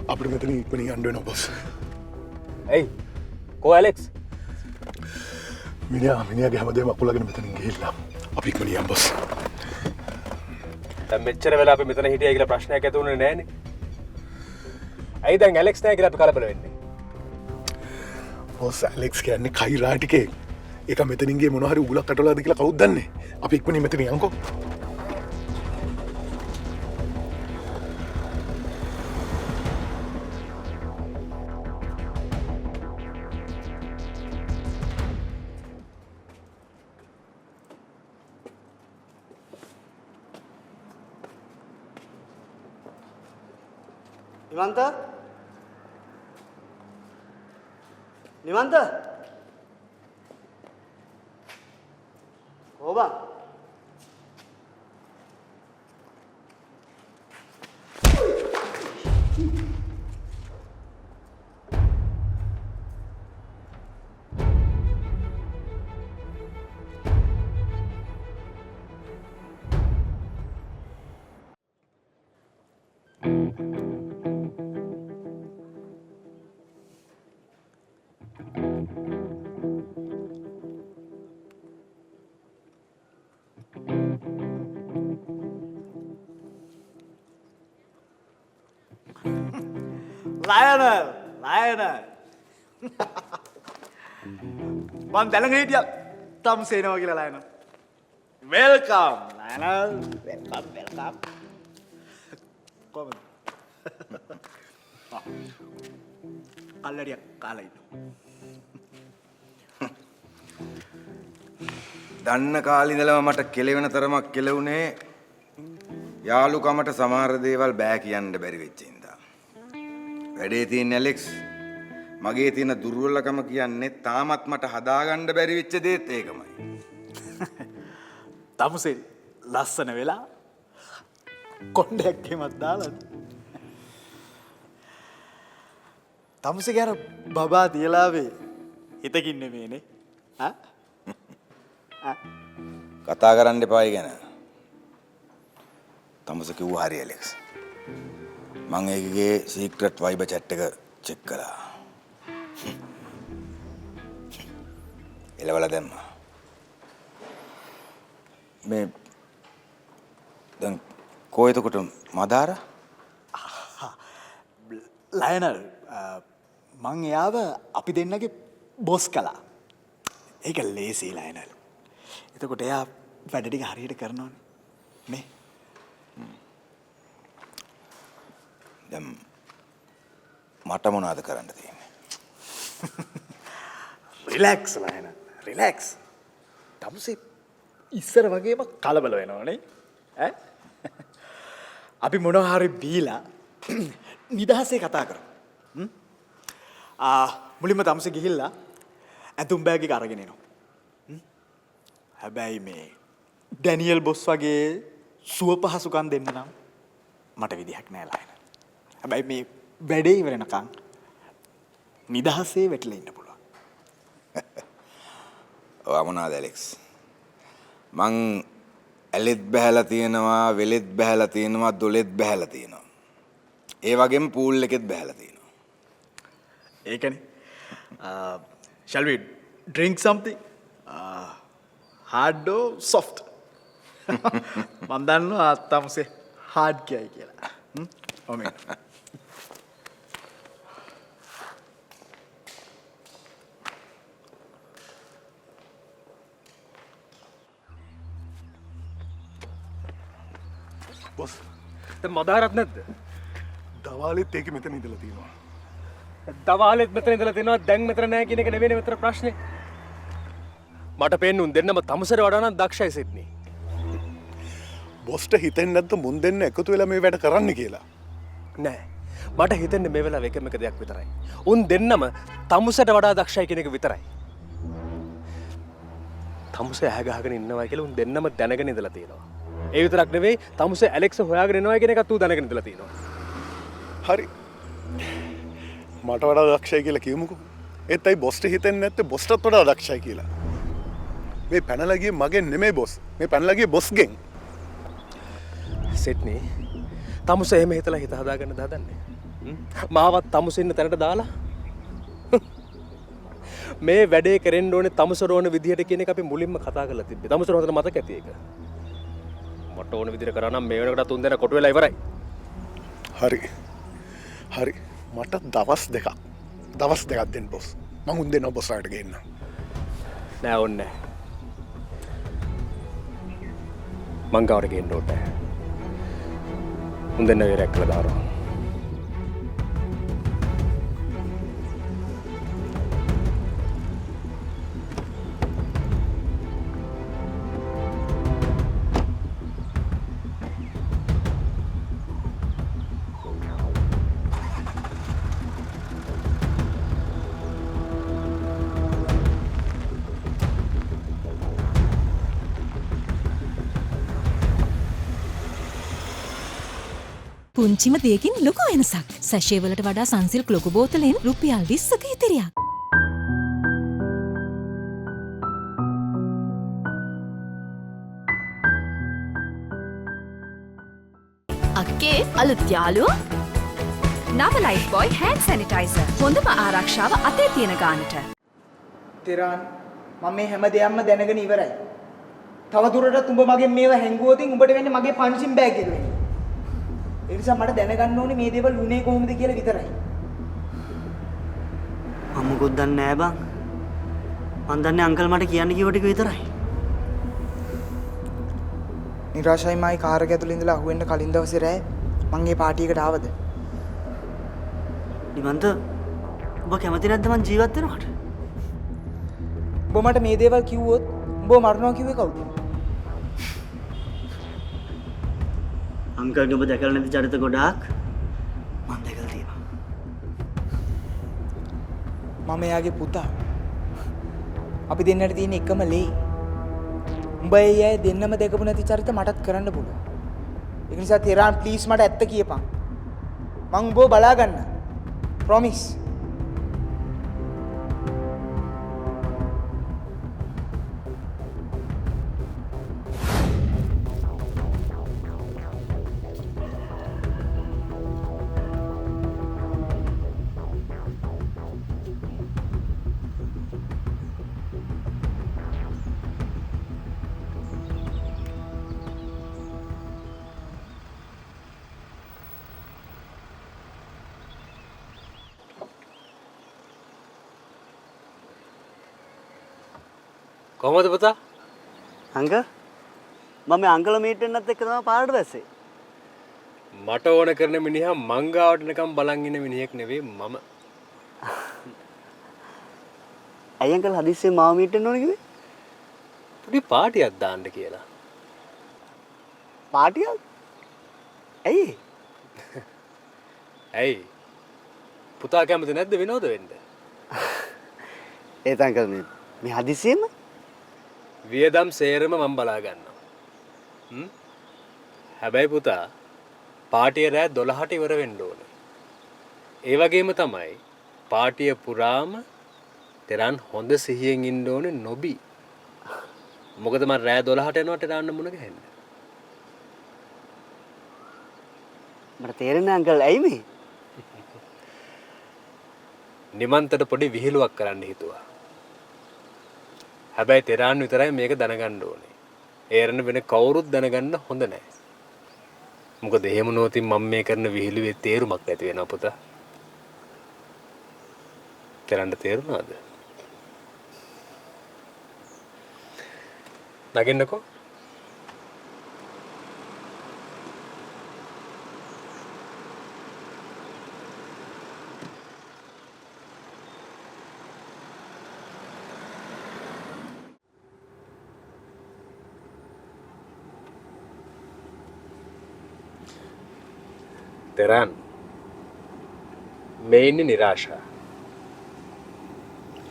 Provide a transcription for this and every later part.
අපිට මෙතන ඉක්මනින් යන්න වෙනවා බොස්. ඇයි? කෝ ඇලෙක්ස්? මිනිහාගේ හැමදේම අකුලගෙන මෙතනින් ගිහිල්ලා. අපි ඉක්මනින් යමු බොස්. දැන් මෙච්චර වෙලා අපි මෙතන හිටියයි කියලා ප්‍රශ්නයක් ඇති වුණේ නැහනේ. ඇයි දැන් ඇලෙක්ස් නැහැ කියලා අපි කලබල වෙන්නේ? බොස් ඇලෙක්ස් කියන්නේ කයිරා ටිකේ. ඒක මෙතනින් ගියේ මොනවා හරි උගලක් අටවලාද කියලා කවුද දන්නේ? අපි ඉක්මනින් මෙතනින් යමුකෝ. නිමන්ත නිමන්ත ඕබා Lionel, මං දැනගෙන හිටියා තම් සේනවා කියලා Lionel. Welcome Lionel, welcome. කොහමද? කල්ලරියක් කාලා ඉන්නවා. දන්න කාලේ ඉඳලම මට කෙලවෙන තරමක් කෙලුනේ යාළුකමට සමහර දේවල් බෑ කියන්න බැරි වෙච්ච ඉඳා. වැඩේ තියෙන ඇලෙක්ස් මගේ තියෙන දුර්වලකම කියන්නේ තාමත් මට හදාගන්න බැරි වෙච්ච දේත් ඒකමයි. තමුසේ ලස්සන වෙලා කොණ්ඩයක් එහෙමත් දාලාද? තමුසේ ගැන බබා තියලාවේ හිතකින් නෙමෙයිනේ. කතා කරන්න එපා ඒ ගැන. තමුසේ කිව්වා හරි ඇලෙක්ස්. මං ඒකගේ සීක්‍රට් වයිබර් chat එක චෙක් කළා. එලවලා දැම්මා. මේ දැන් කොහෙද කොට මදාර? ලයනල් මං එයාව අපි දෙන්නගේ බොස් කළා. ඒක ලේසි ලයනල්. එතකොට එයා වැඩ ටික හරියට කරනවනේ. නේ? දැන් මට මොනවද කරන්න තියෙන්නේ? Relax Lionel relax. තමුසේ ඉස්සර වගේම කලබල වෙනවනේ. ඈ? අපි මොනවා හරි බීලා නිදහසේ කතා කරමු. මුලින්ම තමුසේ ගිහිල්ලා ඇතුම් බෑග් එක අරගෙන එනවා. හැබැයි මේ ඩැනියල් බොස් වගේ සුව පහසුකම් දෙන්න නම් මට විදිහක් නෑ ලයනල්. හැබැයි මේ වැඩේ ඉවරනකම් නිදහසේ වැටලා ඉන්න පුළුවන්. ඔයා මොනවාද ඇලෙක්ස්? මං ඇලෙත් බහැලා තියෙනවා, වෙලෙත් බහැලා තියෙනවා, දොලෙත් බහැලා තියෙනවා. ඒ වගේම පූල් එකෙත් බහැලා තියෙනවා. ඒකනේ. Shall we drink something? Hard or soft? මම දන්නවා තමුසේ hard කියයි කියලා. ඔමේ. බොස් දැන් මදාරත් නැද්ද? දවාලෙත් ඒක මෙතන ඉඳලා තියෙනවා. දවාලෙත් මෙතන ඉඳලා තිනවා දැන් මෙතන නැහැ කියන එක නෙවෙයි මෙතන ප්‍රශ්නේ. මට පේන්නේ උන් දෙන්නම තමුසර වඩා නම් දක්ෂයි සිඩ්නි. බොස්ට හිතෙන්නේ නැද්ද මුන් දෙන්න එකතු වෙලා මේ වැඩ කරන්න කියලා? නෑ. මට හිතෙන්නේ මේ වෙලාව එකම එක දෙයක් විතරයි. උන් දෙන්නම තමුසට වඩා දක්ෂයි කියන එක විතරයි. තමුසේ ඇහැ ගහගෙන ඉන්නවා කියලා උන් දෙන්නම දැනගෙන ඉඳලා තියෙනවා. ඒ විතරක් නෙවෙයි තමුසේ ඇලෙක්ස් හොයාගෙන එනවා කියන එකත් ඌ දැනගෙන ඉඳලා තියෙනවා. හරි. මට වඩා දක්ෂයි කියලා කියමුකෝ. ඒත් අයි බොස්ට හිතෙන්නේ නැත්තේ බොස්ටත් වඩා දක්ෂයි කියලා. මේ පැනලා ගියේ මගෙන් නෙමෙයි බොස්. මේ පැනලා ගියේ බොස්ගෙන්. සිඩ්නි තමුසේ එහෙම හිතලා හිත හදාගන්න දාදන්නේ. මාවත් තමුසෙන්න තැනට දාලා මේ වැඩේ කරෙන්න ඕනේ තමුසර ඕන විදිහට කියන එක අපි මුලින්ම කතා කරලා තිබ්බේ. තමුසර හොඳට මතක ඇති ඒක. මට ඕන විදිහට කරා නම් මේ වෙනකොට තුන් දෙනා කොටු වෙලා ඉවරයි. හරි හරි මට දවස් දෙකක් දෙන්න බොස්. මං උන් දෙනවා බොස් රට ගේන්න. නෑ ඕනේ නෑ. මං ගාවට ගේන්න ඕනේ. උන් දෙන්න වෙරක් කළා දානවා. පුංචිම දෙයකින් ලොකු වෙනසක්. සැෂේ වලට වඩා සන්සිල්ක් ලොකු බෝතලෙන් රුපියල් 20ක ඉතිරියක්. අක්කේ අලුත් යාළුවා නව ලයිෆ් බොයි හෑන්ඩ් සැනිටයිසර්. හොඳම ආරක්ෂාව අතේ තියෙන ගානට. තිරාන් මම මේ හැම දෙයක්ම දැනගෙන ඉවරයි. තව දුරටත් උඹ මගෙන් මේව හැංගුවොත් උඹට වෙන්නේ මගේ පන්සින් බෑග් එක වෙන්නේ. ඒ නිසා මට දැනගන්න ඕනේ මේ දේවල් උනේ කොහොමද කියලා විතරයි. මම මොකොත් දන්නේ නෑ බං. මං දන්නේ අංකල් මට කියන්න කිව්ව ටික විතරයි. නිරාශයි මායි කාර් එක ඇතුළේ ඉඳලා අහුවෙන්න කලින් දවසේ රෑ මං ඒ පාටි එකට ආවද? නිමන්ත ඔබ කැමති නැද්ද මං ජීවත් වෙනවට? උඹ මට මේ දේවල් කිව්වොත් උඹ මරනවා කිව්වේ කවුද? අංකල්ගේ ඔබ දැකලා නැති චරිත ගොඩාක් මං දැකලා තියෙනවා. මම එයාගේ පුතා. අපි දෙන්නට තියෙන එකම ලේ. උඹ ඒ අය දෙන්නම දැකපු නැති චරිත මටත් කරන්න පුළුවන්. ඒ නිසා තිරාන් ප්ලීස් මට ඇත්ත කියපන්. මං උඹව බලා ගන්න. ප්‍රොමිස්. කොහමද පුතා? අංකල් මම අංකල මීට් වෙන්නත් එක්ක තමයි පාරට බැස්සේ. මට ඕන කරන මිනිහා මංගාවට නිකන් බලන් ඉන්න මිනිහෙක් නෙවෙයි මම. ඇයි අංකල් හදිස්සියෙන් මාව මීට් වෙන්න ඕන කිව්වේ? පොඩි පාටියක් දාන්න කියලා. පාටියක්? ඇයි? ඇයි? පුතා කැමති නැද්ද විනෝද වෙන්න? ඒත් අංකල් මේ හදිස්සියෙම වියදම් සේරම මම බලා ගන්නවා. හැබැයි පුතා පාටිය රෑ 12ට ඉවර වෙන්න ඕනේ. ඒ වගේම තමයි පාටිය පුරාම තරන් හොඳ සිහියෙන් ඉන්න ඕනේ නොබි. මොකද මම රෑ 12ට යනවට දාන්න මුණ ගහන්න. මට තේරෙන්නේ අංකල් ඇයි මේ? නිමන්තට පොඩි විහිළුවක් කරන්න හිතුවා. හැබැයි තෙරාන් විතරයි මේක දැනගන්න ඕනේ. ඒරණ වෙන කවුරුත් දැනගන්න හොඳ නැහැ. මොකද එහෙම නොතින් මම මේ කරන විහිළුවේ තේරුමක් නැති වෙනවා පුතා. තෙරන්ට තේරුණාද? නගින්නකෝ. තෙරන් මේ ඉන්නේ නිරාෂා.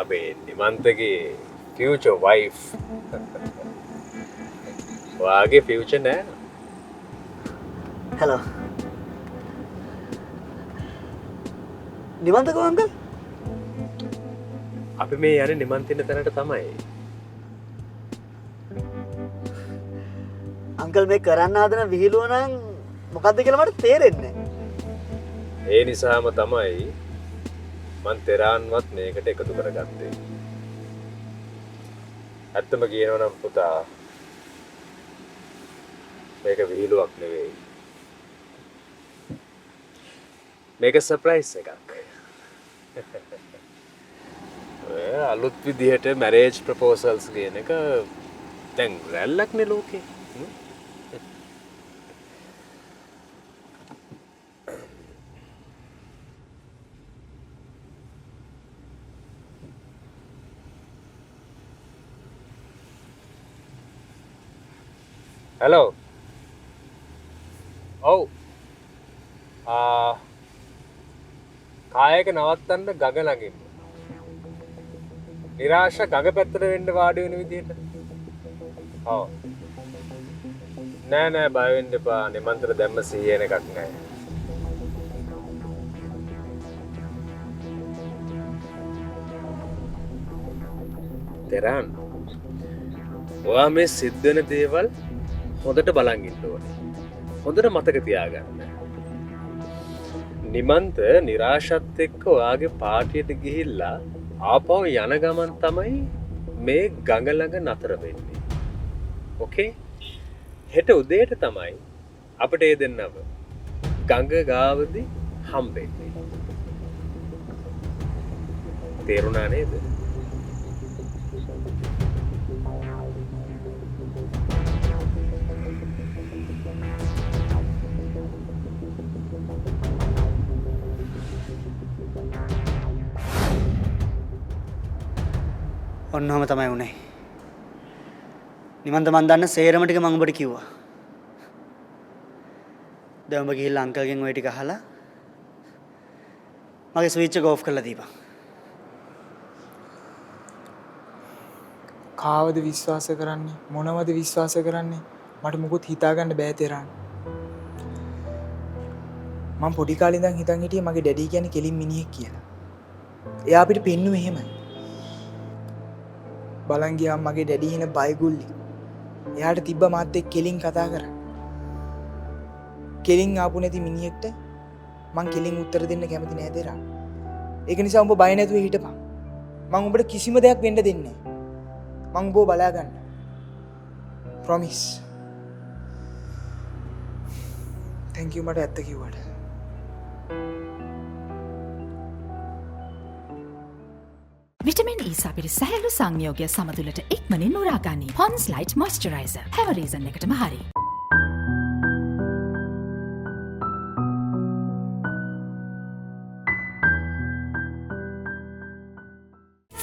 අපේ නිමන්තගේ ෆියුචර් වයිෆ්. වාගේ ෆියුචර් නෑ. හලෝ. නිමන්තකෝ අංකල්? අපි මේ යන්නේ නිමන්තින්න තැනට තමයි. අංකල් මේ කරන්න හදන විහිළුව නම් මොකද්ද කියලා මට තේරෙන්නේ නැහැ. ඒ නිසාම තමයි මං තෙරාන්වත් මේකට එකතු කරගත්තේ. ඇත්තම කියනවා නම් පුතා මේක විහිළුවක් නෙවෙයි. මේක සර්ප්‍රයිස් එකක්. අලුත් විදිහට මැරේජ් ප්‍රපෝසල්ස් කියන එක දැන් රැල්ලක්නේ ලෝකේ. Hello. ඔව්. කායක නවත්තන්න ගඟ ළඟින්ම. නිරාශ ගඟ පැත්තට වෙන්න වාඩි වෙන විදිහට. ඔව්. නෑ බය වෙන්න එපා. නිමන්ත්‍රණ දැම්ම සිහියන එකක් නෑ. තෙරන්. ඔයා මේ සිද්ධ වෙන දේවල් හොඳට බලන් ඉන්න ඕනේ. හොඳට මතක තියාගන්න. නිමන්ත නිරාශත් එක්ක ඔයාගේ පාටියට ගිහිල්ලා ආපහු යන ගමන් තමයි මේ ගඟ ළඟ නතර වෙන්නේ. ඕකේ? හෙට උදේට තමයි අපිට ඒ දෙන්නව ගඟ ගාවදී හම්බෙන්නේ. තේරුණා නේද? ඔන්නෝම තමයි උනේ. නිමන්ත මන් දන්න සේරම ටික මම ඔබට කිව්වා. දැන් ඔබ ගිහිල්ලා අංකල්ගෙන් ওই ටික අහලා මගේ ස්විච් එක ඕෆ් කරලා දීපන්. කාවද විශ්වාස කරන්නේ මොනවද විශ්වාස කරන්නේ මට මුකුත් හිතාගන්න බෑ තෙරාන්. මම පොඩි කාලේ ඉඳන් හිතන් හිටියේ මගේ ඩැඩි කියන්නේ කෙලින් මිනිහෙක් කියලා. එයා අපිට පෙන්නුවේ එහෙමයි. බලන් ගියාම මගේ ඩැඩි හින බයිගුල්ලි. එයාට තිබ්බ මාත් එක්ක කෙලින් කතා කරා. කෙලින් ආපු නැති මිනිහෙක්ට මං කෙලින් උත්තර දෙන්න කැමති නෑ දෙරා. ඒක නිසා උඹ බය නැතුව හිටපන්. මං උඹට කිසිම දෙයක් වෙන්න දෙන්නේ නෑ. මං උඹව බලා ගන්න. promise. thank you මට ඇත්ත කිව්වට. විටමින් E සපිරි සැහැල්ලු සංයෝගය සමතුලට ඉක්මනින් උරාගනී. Pond's Light Moisturizer. හැම රීසන් එකටම හරි.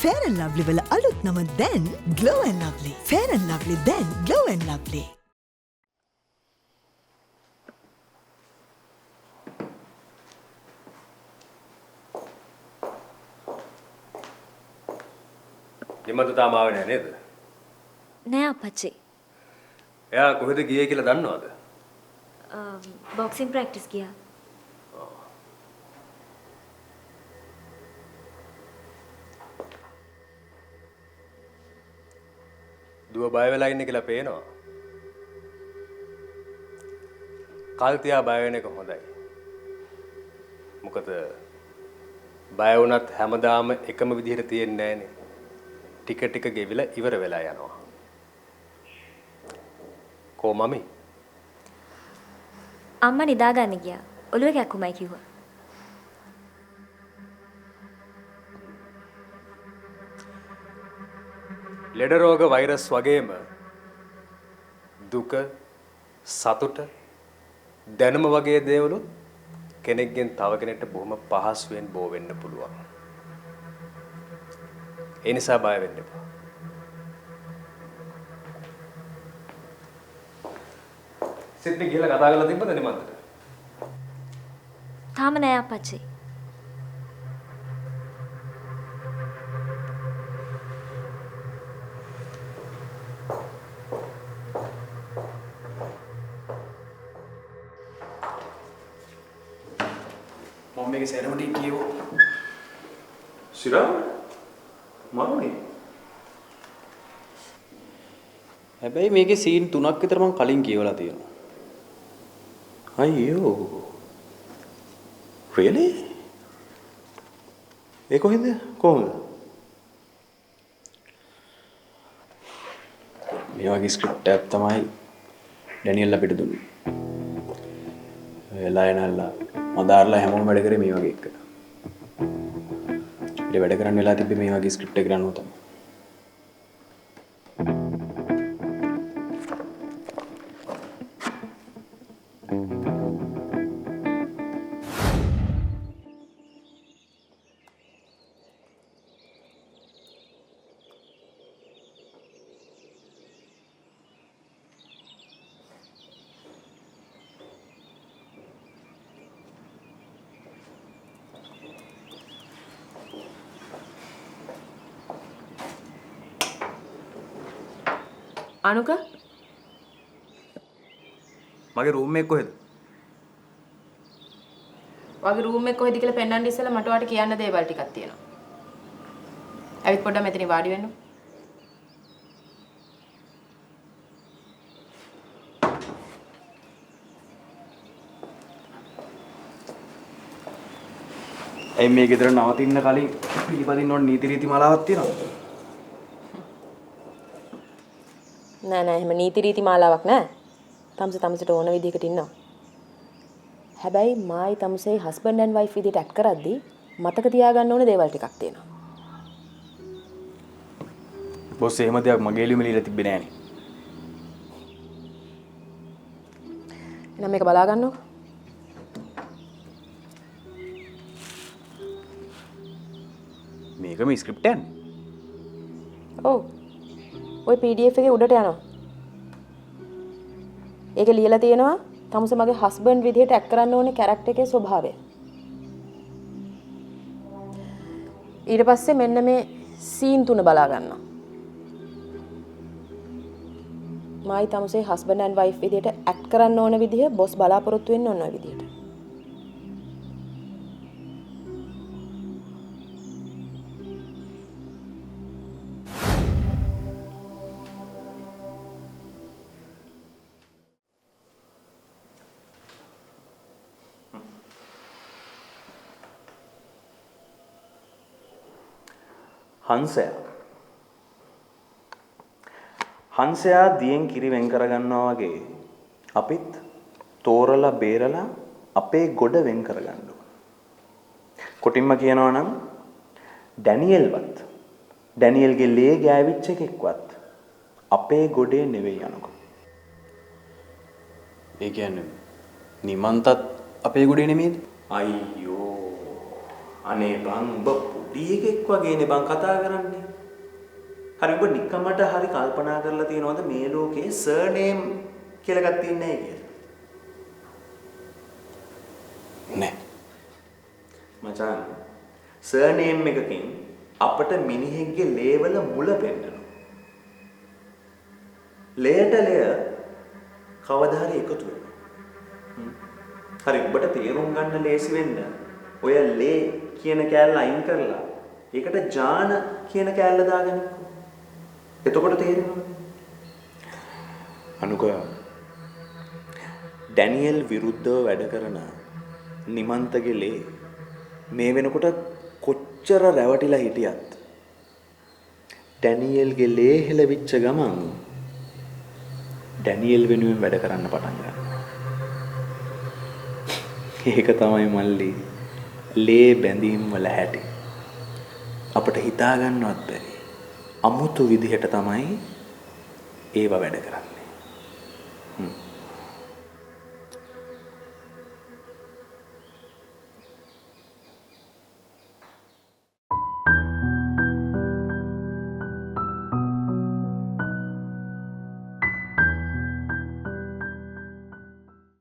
Fair and Lovely වල අලුත් නම දැන් Glow and Lovely. Fair and Lovely දැන් Glow and Lovely. නිමන්ත තාම ආවේ නැහැ නේද? නෑ අපච්චි. එයා කොහෙද ගියේ කියලා දන්නවද? බොක්සින් ප්‍රැක්ටිස් ගියා. දුව බය වෙලා ඉන්නේ කියලා පේනවා. කල් තියා බය වෙන එක හොඳයි. මොකද බය වුණත් හැමදාම එකම විදිහට තියෙන්නේ නැහනේ. ටික ටික ගෙවිලා ඉවර වෙලා යනවා. කෝ මමි? අම්මා නිදාගන්න ගියා. ඔළුවේ කැක්කුමයි කිව්වා. ලෙඩ රෝග වෛරස් වගේම දුක සතුට දැනුම වගේ දේවලුත් කෙනෙක්ගෙන් තව කෙනෙක්ට බොහොම පහසුවෙන් බෝ වෙන්න පුළුවන්. ඒ නිසා බය වෙන්න එපා. සිද්ද ගිහලා කතා කරලා තිබ්බද නිමන්තට? තාම නෑ අපච්චි. මම්මගේ සෙරමොනි කියෝ. සිරා මරුනේ. හැබැයි මේකේ සීන් 3ක් විතර මම කලින් කියවලා තියෙනවා. අයියෝ. really ඒ කොහෙන්ද කොහොමද මේ වගේ ස්ක්‍රිප්ට් එකක් තමයි ඩැනියල් අපිට දුන්නේ ලයනල්ලා මදාර්ලා හැමෝම වැඩ කරේ මේ වගේ එක ඊට වැඩ කරන්න වෙලා තිබ්බේ මේ වගේ ස්ක්‍රිප්ට් එක ගන්නව තමයි අනුක මගේ රූම් එක කොහෙද වගේ රූම් එක කොහෙද කියලා පෙන්වන්න ඉස්සෙල්ලා මට ඔයාලට කියන්න දේවල් ටිකක් තියෙනවා. ඇවිත් පොඩ්ඩක් මෙතන වාඩි වෙන්න. ඇයි මේ ගෙදර නවතින්න කලින් පිළිපදින්න ඕන නීති රීති මාලාවක් තියෙනවද? නෑ නෑ එහෙම නීති රීති මාලාවක් නෑ. තමසට ඕන විදිහකට ඉන්නවා. හැබැයි මායි තමසේ හස්බන්ඩ් ඇන්ඩ් වයිෆ් විදිහට ඇක්ට් කරද්දී මතක තියාගන්න ඕන දේවල් ටිකක් තියෙනවා. බොස් එහෙම දෙයක් මගේ එළියම ලියලා තිබ්බේ නෑනේ. එහෙනම් මේක බලා ගන්නකො. මේක මේ ස්ක්‍රිප්ට් එකනේ. ඔව්. ওই PDF එකේ උඩට යනවා. ඒක ලියලා තියෙනවා තමස මගේ හස්බන්ඩ් විදිහට ඇක්ට් කරන්න ඕනේ කැරක්ටර් එකේ ස්වභාවය. ඊට පස්සේ මෙන්න මේ සීන් තුන බලා ගන්නවා. මායි තමසේ හස්බන්ඩ් ඇන්ඩ් වයිෆ් විදිහට ඇක්ට් කරන්න ඕන විදිහ බොස් බලාපොරොත්තු වෙන්න ඕන ඔය විදිහට. හංසයා දියෙන් කිරි වෙන් කරගන්නවා වගේ අපිත් තෝරලා බේරලා අපේ ගොඩ වෙන් කරගන්න ඕන. කොටින්ම කියනවා නම් ඩැනියල්ගේ ලේ ගෑවිච්ච එකෙක්වත් අපේ ගොඩේ නෙවෙයි යනකො. ඒ කියන්නේ නිමන්තත් අපේ ගොඩේ නෙමෙයිද? අයියෝ අනේ බං පොඩි එකෙක් වගේනේ බං කතා කරන්නේ. හරි ඔබ නිකමට හරි කල්පනා කරලා තියෙනවද මේ ලෝකේ සර්නේම් කියලා එකක් තියන්නේ නැහැ කියලා? නෑ. මචං සර්නේම් එකකින් අපිට මිනිහෙක්ගේ ලේවල මුල පෙන්නනවා. ලේට ලේ කවදා හරි එකතු වෙනවා. හරි ඔබට තේරුම් ගන්න ලේසි වෙන්න ඔය ලේ කියන කෑල්ල අයින් කරලා ඒකට ජාන කියන කෑල්ල දාගන්න. එතකොට තේරෙනවා. අනුක ඩැනියල් විරුද්ධව වැඩ කරන නිමන්තගේ ලේ මේ වෙනකොට කොච්චර රැවටිලා හිටියත් ඩැනියල්ගේ ලේ හෙලවිච්ච ගමන් ඩැනියල් වෙනුවෙන් වැඩ කරන්න පටන් ගන්නවා. ඒක තමයි මල්ලි ලේ බැඳීම් වල හැටි. අපිට හිතා ගන්නවත් බැරි අමුතු විදිහට තමයි ඒව වැඩ කරන්නේ.